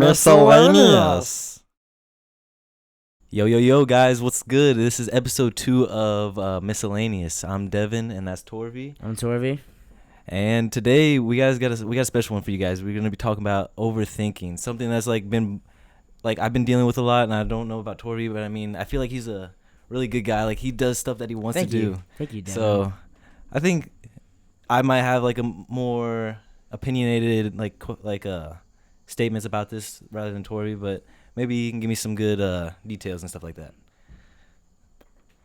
Miscellaneous. Yo, guys, what's good? This is episode 2 of Miscellaneous. I'm Devin, and that's Torvi. I'm Torvi. And today we got a special one for you guys. We're gonna be talking about overthinking, something that's I've been dealing with a lot, and I don't know about Torvi, but I mean, I feel like he's a really good guy. Like, he does stuff that he wants to do. Thank you, Devin. So I think I might have like a more opinionated statements about this rather than Torvi, but maybe you can give me some good details and stuff like that.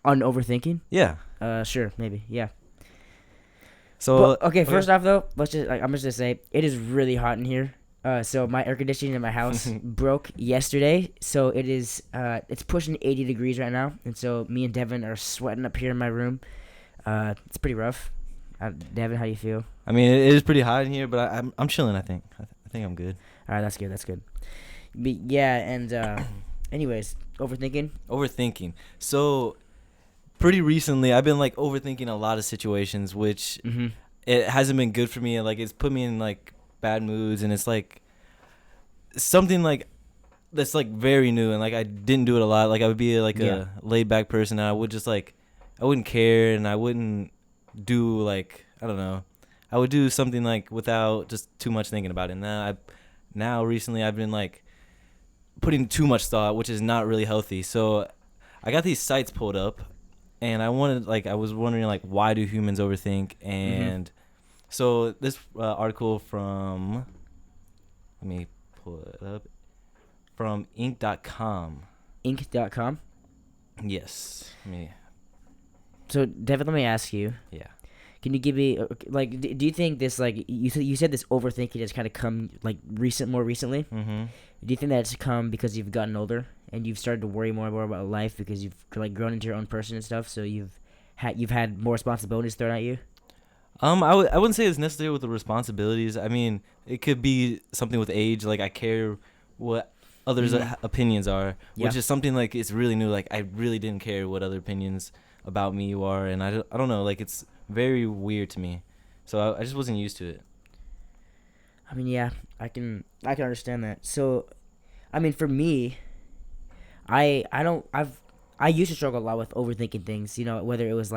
On overthinking? Yeah. Sure, maybe. Yeah. So okay, first off though, I'm just gonna say it is really hot in here. So my air conditioning in my house broke yesterday, so it is it's pushing 80 degrees right now, and so me and Devin are sweating up here in my room. It's pretty rough. Devin, how do you feel? I mean, it is pretty hot in here, but I'm chilling. I think I'm good. All right, that's good. But yeah, and anyways, overthinking. So pretty recently, I've been overthinking a lot of situations, which it hasn't been good for me. It's put me in bad moods, and it's something that's very new, and I didn't do it a lot. I would be a laid back person, and I would just I wouldn't care, and I wouldn't do I don't know. I would do something without just too much thinking about it. And now recently I've been putting too much thought, which is not really healthy. So I got these sites pulled up, and I was wondering why do humans overthink? And so this article from, let me pull it up, from Inc.com. Inc.com? Yes. So Devin, let me ask you. Yeah. Can you give me do you think this you said this overthinking has kind of come more recently? Mm-hmm. Do you think that's come because you've gotten older and you've started to worry more and more about life because you've grown into your own person and stuff? So you've had more responsibilities thrown at you. I wouldn't say it's necessarily with the responsibilities. I mean, it could be something with age. I care what others' opinions are, which is something it's really new. I really didn't care what other opinions about me are, and I don't know. It's very weird to me, so I just wasn't used to it. I mean, yeah, I can understand that. So, I mean, for me, I used to struggle a lot with overthinking things. You know, whether it was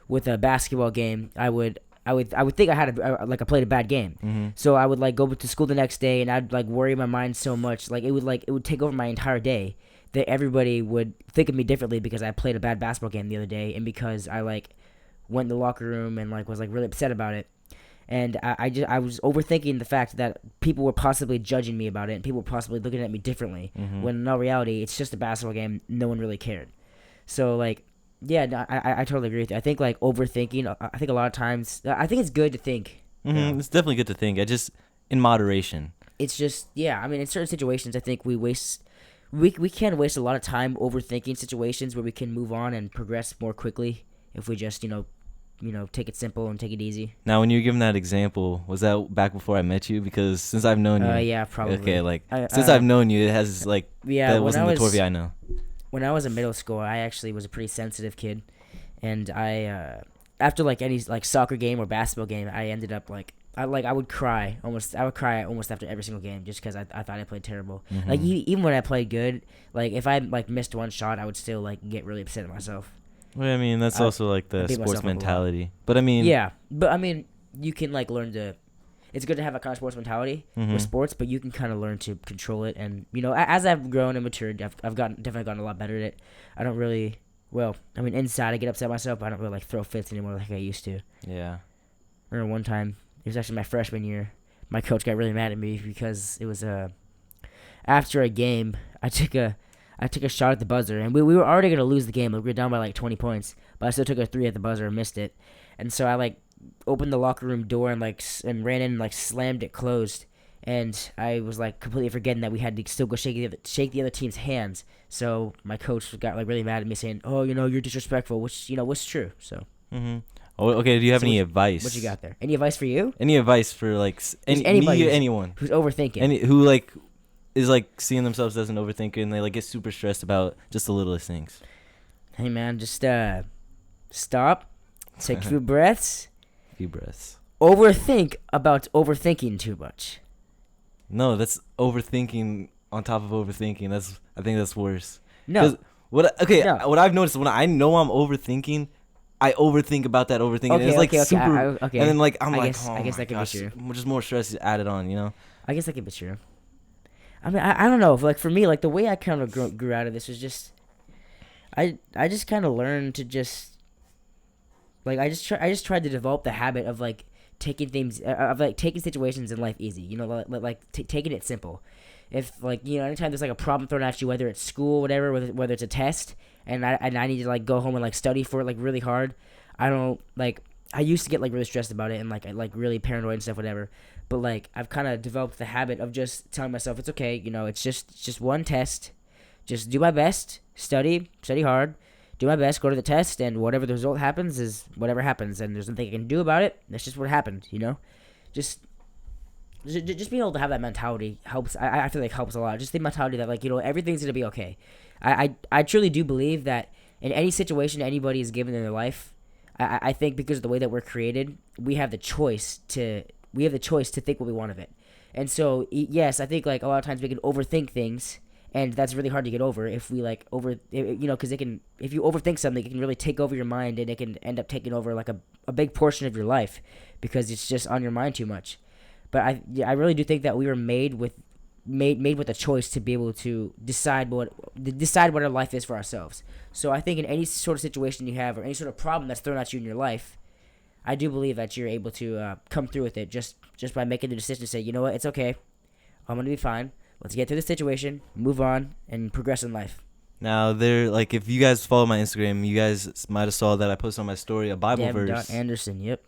with a basketball game, I would think I played a bad game. So I would go to school the next day, and I'd worry my mind so much, it would take over my entire day, that everybody would think of me differently because I played a bad basketball game the other day, and because I went in the locker room and was really upset about it. And I was overthinking the fact that people were possibly judging me about it, and people were possibly looking at me differently, when in all reality it's just a basketball game. No one really cared. So yeah, no, I totally agree with you. I think overthinking, I think a lot of times, I think it's good to think. It's definitely good to think. I just, in moderation. It's just, yeah, I mean, in certain situations, I think we can waste a lot of time overthinking situations where we can move on and progress more quickly if we just, take it simple and take it easy. Now, when you were giving that example, was that back before I met you? Because since I've known you, yeah, probably. Okay, since I've known you, it has that wasn't the Torvi I know. When I was in middle school, I actually was a pretty sensitive kid, and I after any soccer game or basketball game, I ended up I would cry almost. I would cry almost after every single game just because I thought I played terrible. Even when I played good, if I missed one shot, I would still get really upset at myself. Well, I mean, that's also the sports mentality. But I mean, yeah, but I mean, you can learn to. It's good to have a kind of sports mentality with sports, but you can kind of learn to control it. And as I've grown and matured, I've definitely gotten a lot better at it. I don't really, inside I get upset myself, but I don't really throw fits anymore like I used to. Yeah. I remember one time, it was actually my freshman year, my coach got really mad at me because it was after a game, I took a shot at the buzzer, and we were already gonna lose the game. We were down by 20 points, but I still took a 3 at the buzzer and missed it. And so I opened the locker room door and ran in and slammed it closed. And I was completely forgetting that we had to still go shake the other team's hands. So my coach got really mad at me, saying, "Oh, you're disrespectful," which was true. So. Oh, okay. Do you have any advice? What you got there? Any advice for you? Any advice for anyone who's overthinking? Who is seeing themselves as an overthinker, and they get super stressed about just the littlest things? Hey man, just stop, take a few breaths. Few breaths. Overthink about overthinking too much. No, that's overthinking on top of overthinking. I think that's worse. No, Because no. what I've noticed when I know I'm overthinking, I overthink about that overthinking. And it's like Okay. super, and Okay. then like I'm like, I oh guess my that could be gosh, true. just more stress is added on, you know? I guess that could be true. I mean, I don't know. Like for me, like the way I kind of grew out of this was just I just kind of learned to just like I just tried to develop the habit of like taking things of like taking situations in life easy. You know, taking it simple. If like anytime there's like a problem thrown at you, whether it's school, whatever, whether it's a test, and I need to like go home and like study for it like really hard, I don't like. I used to get like really stressed about it and like really paranoid and stuff, whatever. But like I've kind of developed the habit of just telling myself it's okay. It's just one test. Just do my best, study hard, do my best, go to the test, and whatever the result happens is whatever happens, and there's nothing I can do about it. That's just what happened. Just just being able to have that mentality helps. I feel like helps a lot. Just the mentality that like everything's gonna be okay. I truly do believe that in any situation anybody is given in their life, I think because of the way that we're created, we have the choice to think what we want of it. And so yes, I think like a lot of times we can overthink things, and that's really hard to get over if we like because it can, if you overthink something, it can really take over your mind, and it can end up taking over like a big portion of your life because it's just on your mind too much. But I really do think that we were made with a choice to be able to decide what our life is for ourselves. So I think in any sort of situation you have or any sort of problem that's thrown at you in your life, I do believe that you're able to come through with it just by making the decision to say, you know what, it's okay, I'm gonna be fine. Let's get through the situation, move on, and progress in life. Now, like, if you guys follow my Instagram, you guys might have saw that I posted on my story a Bible verse. Anderson, yep.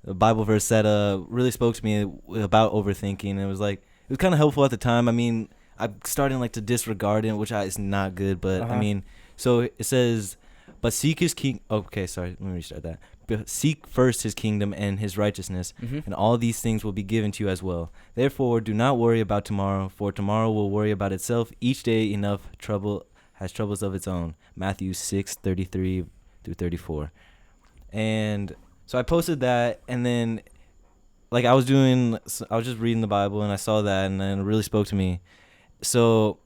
A Bible verse that really spoke to me about overthinking. It was like, it was kind of helpful at the time. I mean, I'm starting like to disregard it, which is not good. But I mean, so it says, but seek his king. Okay, sorry, let me restart that. But seek first his kingdom and his righteousness, and all these things will be given to you as well. Therefore, do not worry about tomorrow, for tomorrow will worry about itself. Each day enough trouble has troubles of its own. Matthew 6:33 through 34. And so I posted that, and then like I was just reading the Bible, and I saw that, and then it really spoke to me. So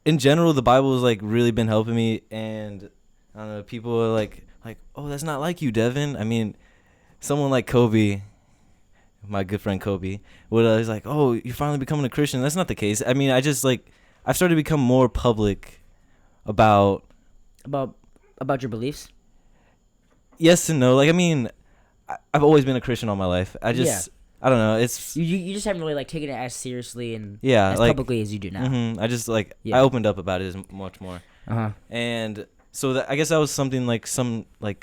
in general, the Bible has like really been helping me, and I don't know, people are like, oh, that's not like you, Devin. I mean, someone like Kobe, my good friend Kobe, he's like, oh, you're finally becoming a Christian. That's not the case. I mean, I've started to become more public about your beliefs. Yes and no. Like, I mean, I've always been a Christian all my life. I don't know. It's you just haven't really like taken it as seriously and as like, publicly as you do now. I just like I opened up about it as much more. And so I guess that was something like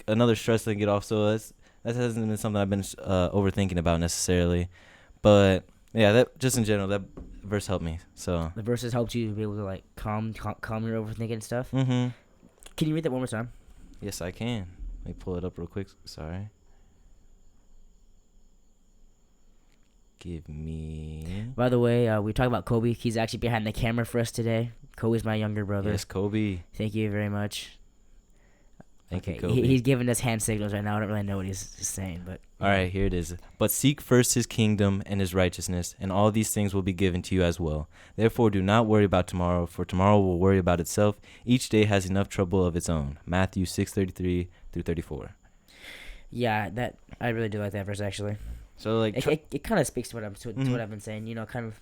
another stress to get off. So that hasn't been something I've been overthinking about necessarily, but yeah, that just in general, that verse helped me. So the verses helped you to be able to like calm your overthinking and stuff. Can you read that one more time? Yes, I can. Let me pull it up real quick. Sorry. Give me. By the way, we talked about Kobe. He's actually behind the camera for us today. Kobe's my younger brother. Yes, Kobe. Thank you very much. Thank you, Kobe. He's giving us hand signals right now. I don't really know what he's saying, but all right, here it is. But seek first his kingdom and his righteousness, and all these things will be given to you as well. Therefore, do not worry about tomorrow, for tomorrow will worry about itself. Each day has enough trouble of its own. Matthew 6:33 through 34. Yeah, that I really do like that verse actually. So like it kind of speaks to what I've been saying. Kind of.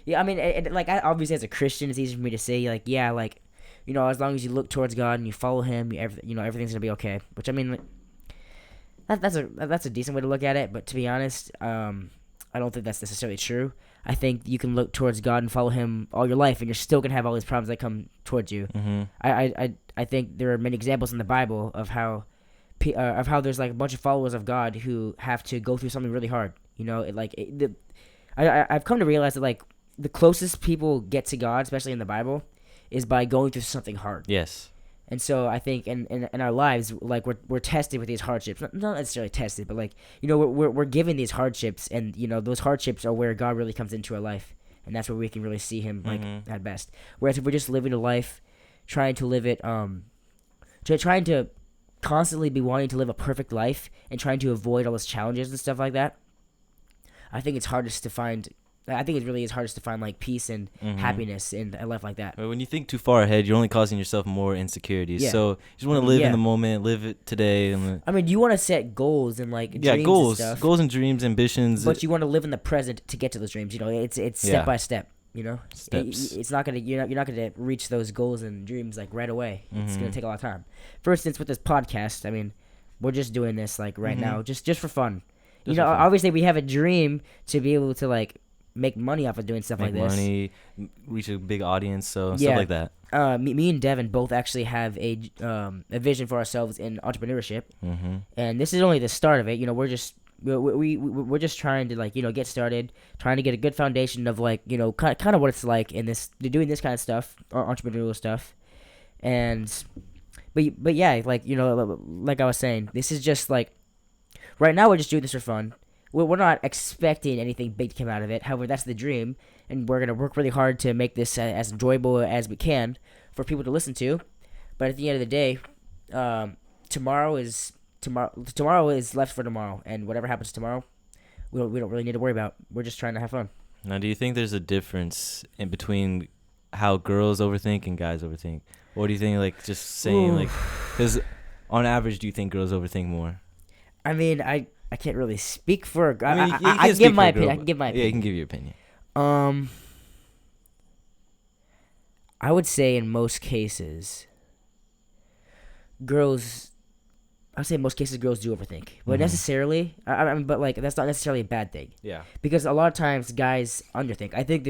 Yeah, I mean, like I obviously as a Christian, it's easy for me to say like, yeah, like, as long as you look towards God and you follow Him, everything's gonna be okay. Which I mean, that's a decent way to look at it. But to be honest, I don't think that's necessarily true. I think you can look towards God and follow Him all your life, and you're still gonna have all these problems that come towards you. I think there are many examples in the Bible of how there's like a bunch of followers of God who have to go through something really hard. I've come to realize that like the closest people get to God, especially in the Bible, is by going through something hard. Yes. And so I think in our lives, like we're tested with these hardships. Not necessarily tested, but like we're given these hardships, and those hardships are where God really comes into our life, and that's where we can really see Him like at best. Whereas if we're just living a life, trying to live it, trying to constantly be wanting to live a perfect life and trying to avoid all those challenges and stuff like that, I think it's hardest to find. I think it really is hardest to find like peace and happiness in a life like that. But when you think too far ahead, you're only causing yourself more insecurities. Yeah. So you just want to live Yeah. in the moment, live it today, and I mean, you want to set goals and like dreams goals, and stuff, goals and dreams, ambitions. but you want to live in the present to get to those dreams. You know, it's step by step. You know, Steps. It's not gonna you're not gonna reach those goals and dreams like right away. It's Mm-hmm. gonna take a lot of time. For instance, with this podcast, I mean, we're just doing this like right now, just for fun. Just you know, for fun. obviously we have a dream to be able to like make money off of doing stuff Make like this. money, reach a big audience, so Yeah. stuff like that. Me and Devin both actually have a vision for ourselves in entrepreneurship, and this is only the start of it. You know, we're just trying to like, you know, get started, trying to get a good foundation of like, you know, kind of what it's like in this doing this kind of stuff, entrepreneurial stuff, and but yeah, like, you know, like I was saying, this is just like right now we're just doing this for fun. We're not expecting anything big to come out of it. However, that's the dream, and we're gonna work really hard to make this as enjoyable as we can for people to listen to. But at the end of the day, tomorrow is left for tomorrow, and whatever happens tomorrow, we don't really need to worry about. We're just trying to have fun. Now, do you think there's a difference in between how girls overthink and guys overthink? Or do you think, like, just saying, like, because on average, do you think girls overthink more? I mean, I can't really speak for a girl. I mean, you I can can speak give my for a girl, opinion. I can give my Yeah, opinion. you can give your opinion. I would say in most cases, girls. I would say in most cases girls do overthink, but necessarily, I mean, but like that's not necessarily a bad thing. Yeah. Because a lot of times guys underthink. I think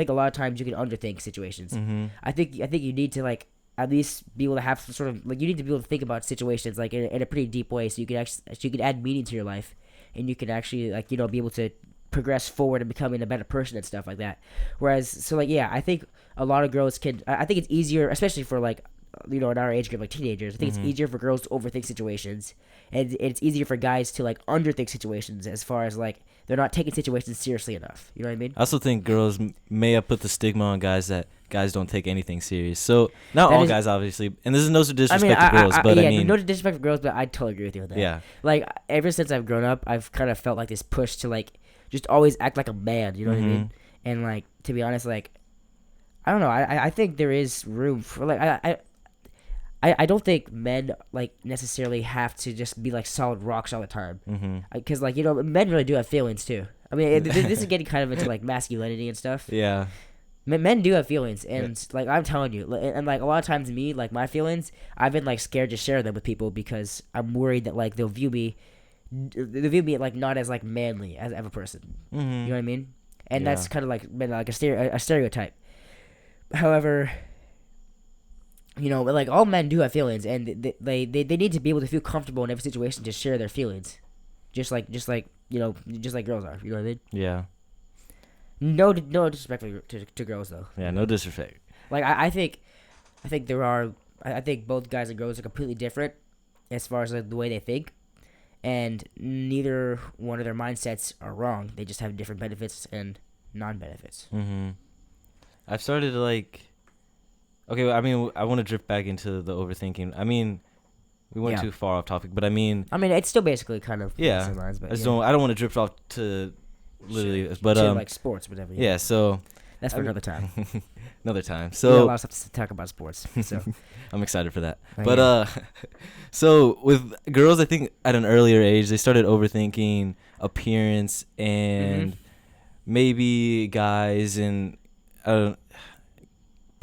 a lot of times you can underthink situations. I think you need to like at least be able to have some sort of like you need to be able to think about situations like in a pretty deep way, so you can add meaning to your life, and you can actually like, you know, be able to progress forward and becoming a better person and stuff like that. Whereas, so like, yeah, I think a lot of girls can. I think it's easier, especially for like, you know, in our age group, like teenagers. I think it's easier for girls to overthink situations, and it's easier for guys to like underthink situations, as far as like they're not taking situations seriously enough. You know what I mean? I also think girls may have put the stigma on guys that guys don't take anything serious. So not That all is- guys, obviously, and this is no disrespect I mean, to girls, but yeah, I mean, no disrespect for girls, but I totally agree with you on that. yeah, Like ever since I've grown up, I've kind of felt like this push to like just always act like a man. You know what I mean? And like, to be honest, like I don't know. I think there is room for like I don't think men like necessarily have to just be like solid rocks all the time. Because like, you know, men really do have feelings too. I mean, this is getting kind of into like masculinity and stuff. yeah, Men do have feelings, and like I'm telling you, and like a lot of times me, like my feelings, I've been like scared to share them with people because I'm worried that like they'll view me like not as like manly as a person. You know what I mean? And that's Yeah. kind of like been like a stereotype. However, you know, like all men do have feelings, and they need to be able to feel comfortable in every situation to share their feelings, just like you know, just like girls are. You know what I mean? yeah, No disrespect to girls though. yeah. No disrespect. Like I think I think both guys and girls are completely different as far as like the way they think, and neither one of their mindsets are wrong. They just have different benefits and non-benefits. I've started to like. Okay, I mean, I want to drift back into the overthinking. I mean, we went Yeah. too far off topic, but I mean, I mean, it's still basically kind of yeah. same lines, but I just yeah. don't want to drift off to literally, but To, like sports, whatever. yeah. So That's for I mean- another time. another time. We got a So lot of stuff to talk about sports. So I'm excited for that. Oh, But yeah. so with girls, I think at an earlier age they started overthinking appearance, and maybe guys, and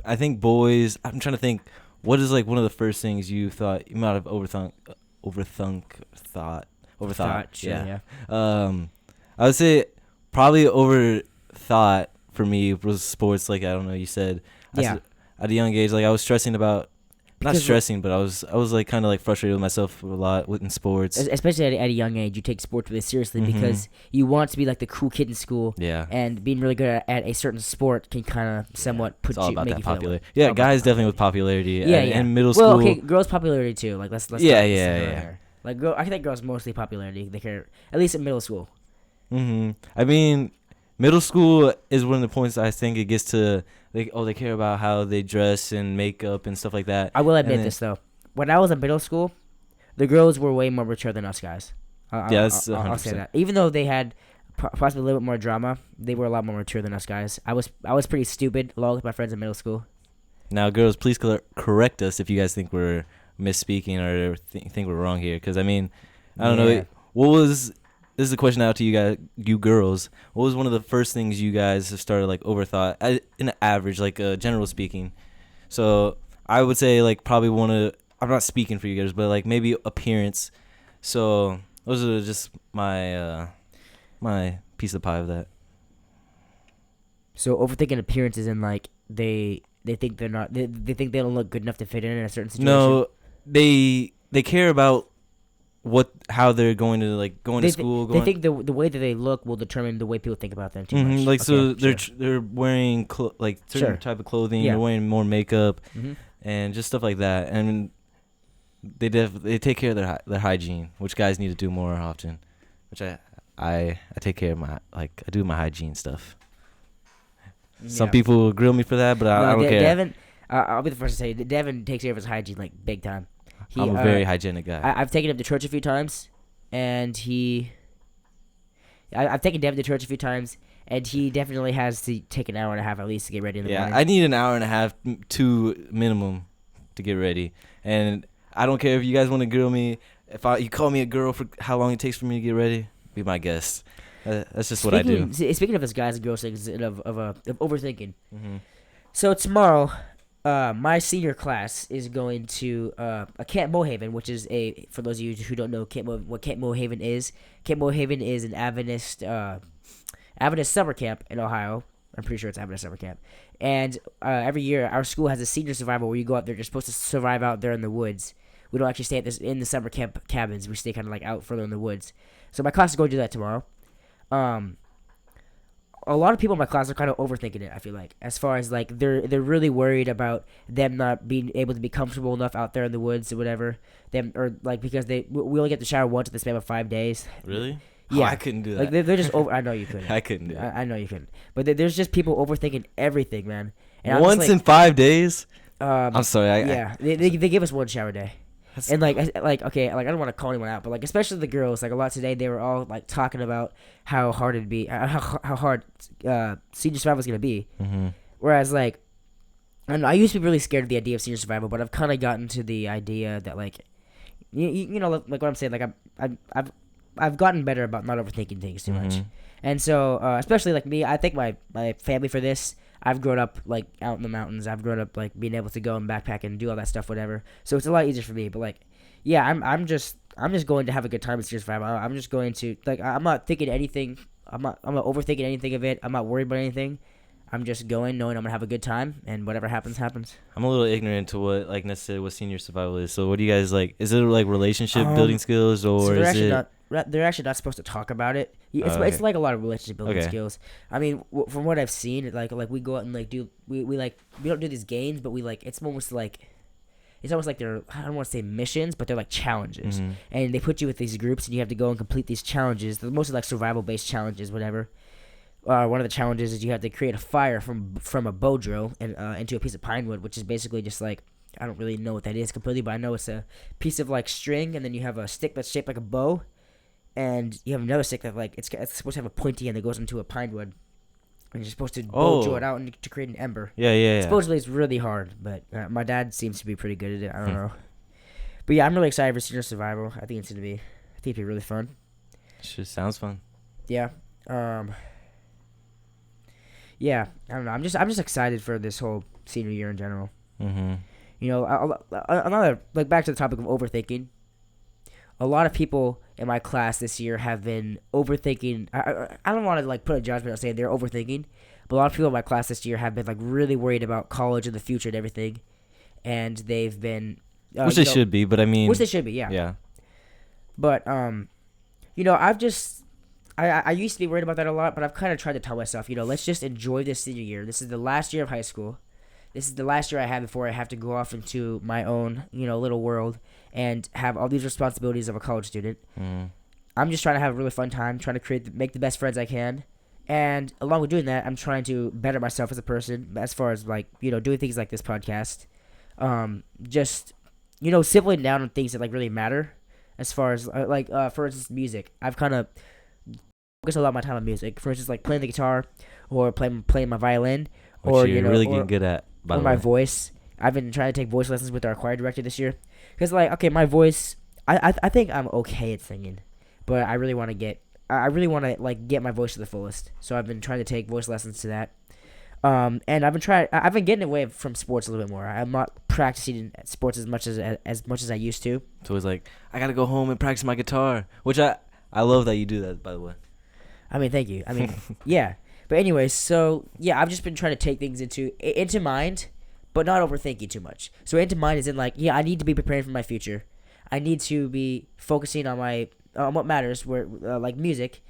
I think boys. I'm trying to think. What is like one of the first things you thought you might have overthought? Sure, I would say probably overthought for me was sports. Like, I don't know, you said Yeah. at a young age, like I was stressing about not Because, stressing, but I was like kind of like frustrated with myself a lot in sports. Especially at a young age, you take sports really seriously because you want to be like the cool kid in school. Yeah. And being really good at a certain sport can kind of somewhat put It's all you about make that you feel that way. popularity. It's Yeah, all about guys the definitely with popularity. Yeah, and, yeah. in middle school. Well, okay, girls' popularity too. Like let's Yeah, start yeah, right yeah. here. Like I think girls mostly popularity. They care at least in middle school. I mean, middle school is one of the points I think it gets to. They care about how they dress and makeup and stuff like that. I will And admit then- this though. When I was in middle school, the girls were way more mature than us guys. Yeah, that's I'll say 100%. that. Even though they had possibly a little bit more drama. They were a lot more mature than us guys. I was pretty stupid along with my friends in middle school. Now, girls, please correct us if you guys think we're misspeaking or think we're wrong here. Because, I mean, I don't know. What was... This is a question out to you guys, you girls. What was one of the first things you guys have started, like, overthought? In an average, like, general speaking. So, I would say, like, probably one of... I'm not speaking for you guys, but, like, maybe appearance. So, those are just my my piece of pie of that. So overthinking appearances and like they think they're not they think they don't look good enough to fit in a certain situation. No, they care about how they're going to like going to school. They think the way that they look will determine the way people think about them too much. Like okay, so they're wearing like certain type of clothing. Yeah. They're wearing more makeup Mm-hmm. and just stuff like that. And they take care of their hygiene, which guys need to do more often. Which I take care of I do my hygiene stuff. Some people will grill me for that, but I don't care. Devin, I'll be the first to say Devin takes care of his hygiene like big time. I'm a very hygienic guy. I've taken him to church a few times, and I've taken Devin to church a few times, and he definitely has to take an hour and a half at least to get ready in the morning. I need an hour and a half to minimum to get ready, and I don't care if you guys want to grill me. If you call me a girl for how long it takes for me to get ready, be my guest. That's just what I do. Speaking of this guys and girls things of overthinking. Mm-hmm. So tomorrow, my senior class is going to a Camp Mohaven, which is for those of you who don't know what Camp Mohaven is. Camp Mohaven is an Adventist summer camp in Ohio. I'm pretty sure it's Adventist summer camp. And every year, our school has a senior survival where you go out there. You're supposed to survive out there in the woods. We don't actually stay in the summer camp cabins. We stay kind of like out further in the woods. So my class is going to do that tomorrow. A lot of people in my class are kind of overthinking it. I feel like, as far as like they're really worried about them not being able to be comfortable enough out there in the woods or whatever. Because we only get to shower once in the span of 5 days. Really? Yeah, I couldn't do that. Like they're just over. I know you couldn't. I couldn't do it. I know you couldn't. But there's just people overthinking everything, man. And once in 5 days. I'm sorry. They give us one shower day. And okay, like I don't want to call anyone out, but like especially the girls, like a lot today, they were all like talking about how hard it'd be, how hard senior survival is gonna be. Mm-hmm. Whereas like, I don't know, I used to be really scared of the idea of senior survival, but I've kind of gotten to the idea that like, you know, like what I'm saying, like I've gotten better about not overthinking things too much, and so especially like me, I think my family for this. I've grown up like out in the mountains. I've grown up like being able to go and backpack and do all that stuff, whatever. So it's a lot easier for me. But like, yeah, I'm just going to have a good time with Sirius 5. I'm just going to like I'm not thinking anything. I'm not overthinking anything of it. I'm not worried about anything. I'm just going, knowing I'm gonna have a good time, and whatever happens, happens. I'm a little ignorant to what senior survival is. So what do you guys like? Is it like relationship building skills, or so is it? They're actually not supposed to talk about it. It's like a lot of relationship building skills. I mean, from what I've seen, like we go out and like do we don't do these games, but we like it's almost like they're, I don't want to say missions, but they're like challenges, and they put you with these groups, and you have to go and complete these challenges. They're mostly like survival based challenges, whatever. One of the challenges is you have to create a fire from a bow drill and into a piece of pine wood, which is basically just like, I don't really know what that is completely, but I know it's a piece of like string, and then you have a stick that's shaped like a bow. And you have another stick that like it's supposed to have a pointy end that goes into a pine wood, and you're supposed to drill it out and to create an ember. Yeah. Supposedly it's really hard, but my dad seems to be pretty good at it. I don't know, but yeah, I'm really excited for senior survival. I think it'd be really fun. Sure, sounds fun. Yeah. Yeah. I don't know. I'm just excited for this whole senior year in general. Mm-hmm. You know, another like back to the topic of overthinking. A lot of people in my class this year have been overthinking. I don't want to like put a judgment on saying they're overthinking, but a lot of people in my class this year have been like really worried about college and the future and everything, and they've been which they should be, but I mean, which they should be, yeah. Yeah. But you know, I used to be worried about that a lot, but I've kind of tried to tell myself, you know, let's just enjoy this senior year. This is the last year of high school. This is the last year I have before I have to go off into my own, you know, little world and have all these responsibilities of a college student. I'm just trying to have a really fun time, trying to make the best friends I can. And along with doing that, I'm trying to better myself as a person, as far as like, you know, doing things like this podcast. Just, you know, simply down on things that like really matter, as far as for instance, music. I've kind of focus a lot of my time on music. For instance, like playing the guitar, or playing my violin, Which or you're really getting good at, by or the my way. voice. I've been trying to take voice lessons with our choir director this year, because like okay, my voice, I think I'm okay at singing, but I really want to like get my voice to the fullest. So I've been trying to take voice lessons to that. And I've been getting away from sports a little bit more. I'm not practicing sports as much as I used to. So it's like, I gotta go home and practice my guitar, which I love that you do that, by the way. I mean, thank you. I mean, yeah. But anyways, so yeah, I've just been trying to take things into mind, but not overthinking too much. So into mind is in like, yeah, I need to be preparing for my future. I need to be focusing on what matters, where like music,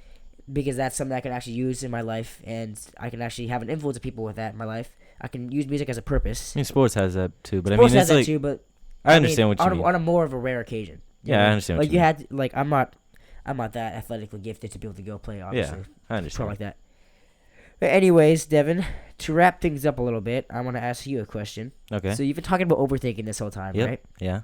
because that's something I can actually use in my life, and I can actually have an influence of people with that in my life. I can use music as a purpose. I mean, sports has that too, but Sports I mean, has it's that like, too, but I understand what you mean. On a more of a rare occasion. Yeah, I understand what like you mean. had like I'm not that athletically gifted to be able to go play, obviously. Yeah, I understand. Like that. But anyways, Devin, to wrap things up a little bit, I want to ask you a question. Okay. So you've been talking about overthinking this whole time, Yep. right? Yeah.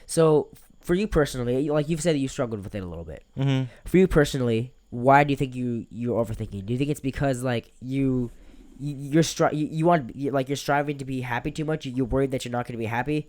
So for you personally, like you've said that you struggled with it a little bit. Mm-hmm. For you personally, why do you think you're overthinking? Do you think it's because like you're striving to be happy too much? You're worried that you're not going to be happy?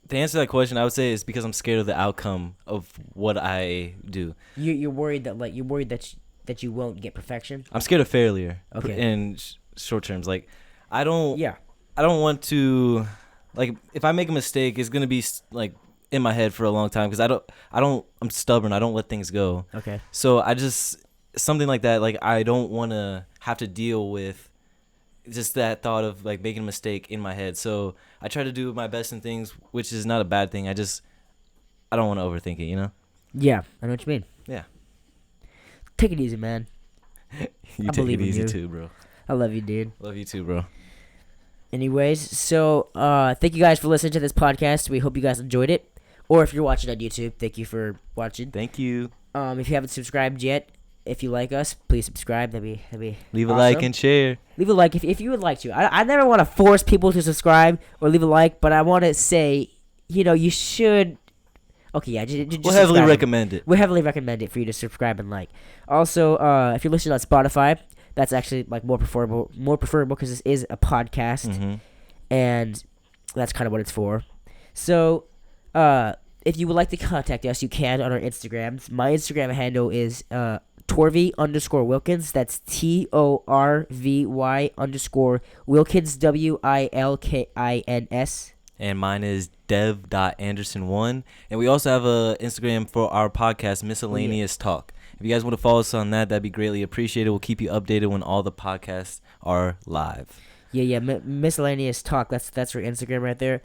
To answer that question, I would say it's because I'm scared of the outcome of what I do. You're worried that you won't get perfection? I'm scared of failure. Okay. In short terms, like I don't Yeah. I don't want to, like, if I make a mistake, it's gonna be like in my head for a long time, because I'm stubborn. I don't let things go. Okay. So I just, something like that, like I don't want to have to deal with just that thought of like making a mistake in my head. So I try to do my best in things, which is not a bad thing. I don't want to overthink it, you know? Yeah, I know what you mean. Yeah. Take it easy, man. You I take believe it in easy you. too, bro. I love you, dude. Love you too, bro. Anyways, so thank you guys for listening to this podcast. We hope you guys enjoyed it. Or if you're watching on YouTube, thank you for watching. Thank you. If you haven't subscribed yet, if you like us, please subscribe. That'd be Leave a awesome. like and share. Leave a like if you would like to. I never want to force people to subscribe or leave a like, but I want to say, you should. Okay, yeah, just We'll heavily subscribe. recommend it. We heavily recommend it for you to subscribe and like. Also, if you're listening on Spotify, that's actually like more preferable because this is a podcast, Mm-hmm. and that's kind of what it's for. So, if you would like to contact us, you can on our Instagrams. My Instagram handle is Torvy_Wilkins. That's TORVY_Wilkins, WILKINS. And mine is dev.anderson1. And we also have a Instagram for our podcast, Miscellaneous Talk. If you guys want to follow us on that, that'd be greatly appreciated. We'll keep you updated when all the podcasts are live. Yeah, Miscellaneous Talk. That's our Instagram right there.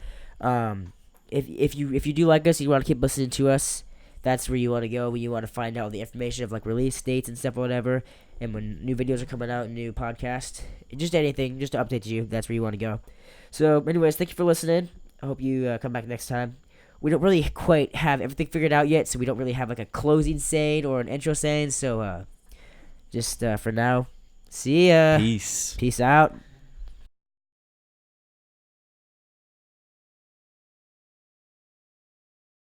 If you do like us, you want to keep listening to us, that's where you want to go when you want to find out the information of like release dates and stuff or whatever, and when new videos are coming out, new podcasts, just anything, just to update you. That's where you want to go. So, anyways, thank you for listening. I hope you come back next time. We don't really quite have everything figured out yet, so we don't really have like a closing saying or an intro saying. So, just for now, see ya. Peace. Peace out.